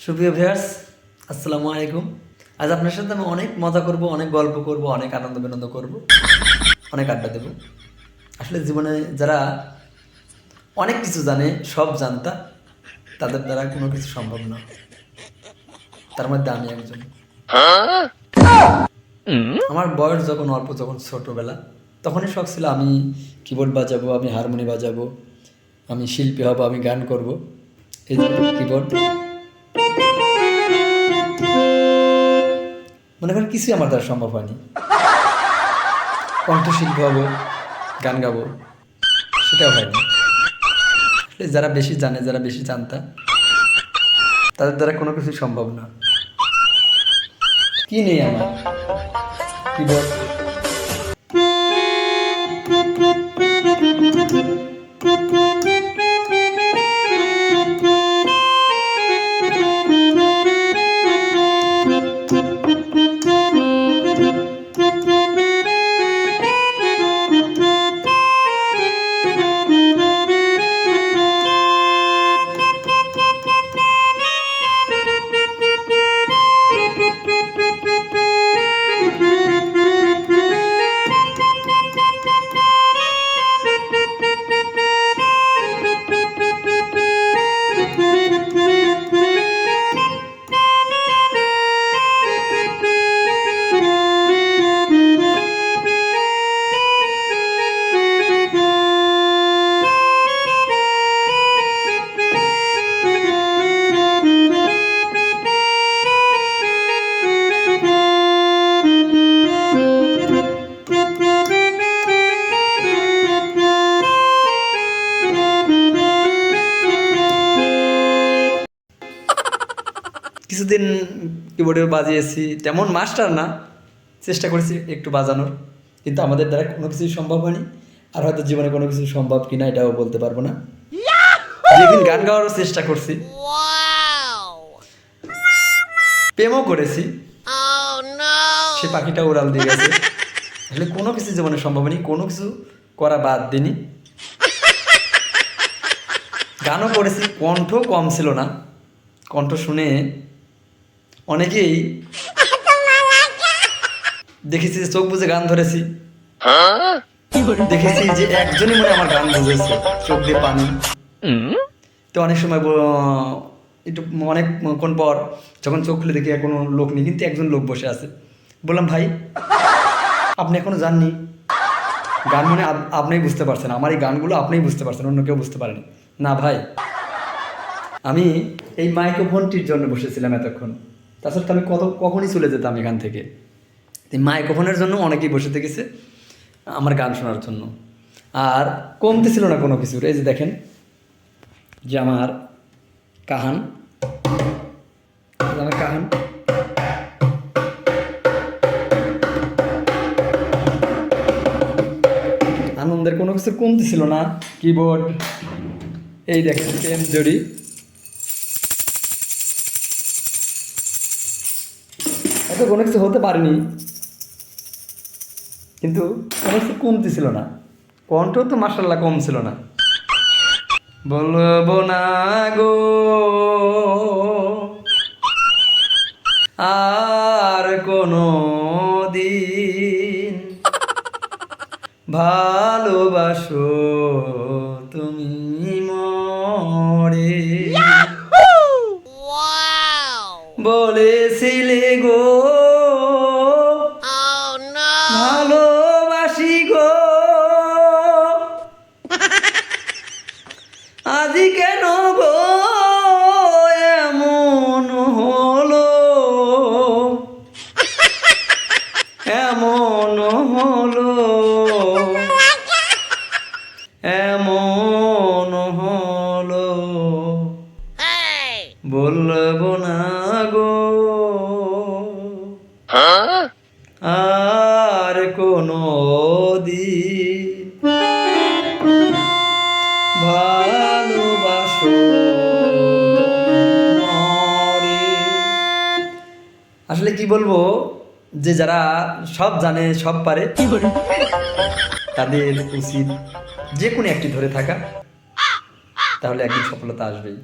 সুপ্রিয় ভিউয়ার্স, আসসালামু আলাইকুম। আজ আপনার সাথে আমি অনেক মজা করব, অনেক গল্প করব, অনেক আনন্দ বিনোদ করব, অনেক আড্ডা দেব। আসলে জীবনে যারা অনেক কিছু জানে, সব জানতা, তাদের দ্বারা কোনো কিছু সম্ভব না। তার মধ্যে আমি একজন। আমার বয়স যখন অল্প, যখন ছোটবেলা, তখনই শখ ছিল আমি কিবোর্ড বাজাবো, আমি হারমোনি বাজাবো, আমি শিল্পী হব, আমি গান করব। এই যে কিবোর্ড, মনে করেন কিছুই আমার দ্বারা সম্ভব হয়নি। কণ্ঠশিল্পী হবো, গান গাবো, সেটাও হয়নি। যারা বেশি জানে, যারা বেশি জানতা, তাদের দ্বারা কোনো কিছু সম্ভব না। কি নেই আমার কিবোর্ড, কিছুদিন কিবোর্ডে বাজিয়েছি, তেমন মাস্টার না, চেষ্টা করেছি একটু বাজানোর, কিন্তু আমাদের দ্বারা কোনো কিছুই সম্ভব হয়নি। আর হয়তো জীবনে কোনো কিছু সম্ভব কিনা এটাও বলতে পারবো না। যেদিন গান গাওয়ার চেষ্টা করছি, প্রেমও করেছি, সে পাখিটা উড়াল দিয়ে গেছে। আসলে কোনো কিছু জীবনে সম্ভব হয়নি, কোনো কিছু করা বাদ দিনি। গানও করেছি, কণ্ঠ কম ছিল না। কণ্ঠ শুনে অনেকেই দেখেছি যে চোখ বুঝে গান ধরেছি, দেখেছি যে একজনই মনে আমার গান বুঝেছে, চোখ দিয়ে পানি। তো অনেক সময় একটু অনেকক্ষণ পর যখন চোখ খুলে দেখি কোনো লোক নেই, কিন্তু একজন লোক বসে আছে। বললাম, ভাই আপনি এখনো জাননি গান, মানে আপনিই বুঝতে পারছেন আমার এই গানগুলো, আপনিই বুঝতে পারছেন, অন্য কেউ বুঝতে পারেনি। না ভাই, আমি এই মাইক্রোফোনটির জন্য বসেছিলাম এতক্ষণ, তাছাড়া তো আমি কখনই চলে যেতাম এখান থেকে। এই মাইক্রোফোনের জন্য অনেকেই বসে থেকেছে আমার গান শোনার জন্য, আর কমতে ছিল না কোনো কিছুর। এই যে দেখেন, যে আমার কাহান, আমার কাহান, আনন্দের কোনো কিছু কমতে ছিল না। কিবোর্ড, এই দেখেন পেন জড়ি, এত কোনো কিছু হতে পারেনি, কিন্তু কোনো কিছু কমতে ছিল না। কণ্ঠ তো মাশাআল্লাহ কম ছিল না। বলবো না গো আর কোনো দিন, ভালোবাসো তুমি মরে, বলেছিলে গো ভালোবাসি গো, আজি কেন গো এমন হলো, এমন হলো, এমন হলো, বলবো না গো আর কোনো দিন, ভালোবাসো মরে। আসলে কি বলবো, যে যারা সব জানে, সব পারে, তাদের উচিত যে কোনো একটি ধরে থাকা, তাহলে একদিন সফলতা আসবেই।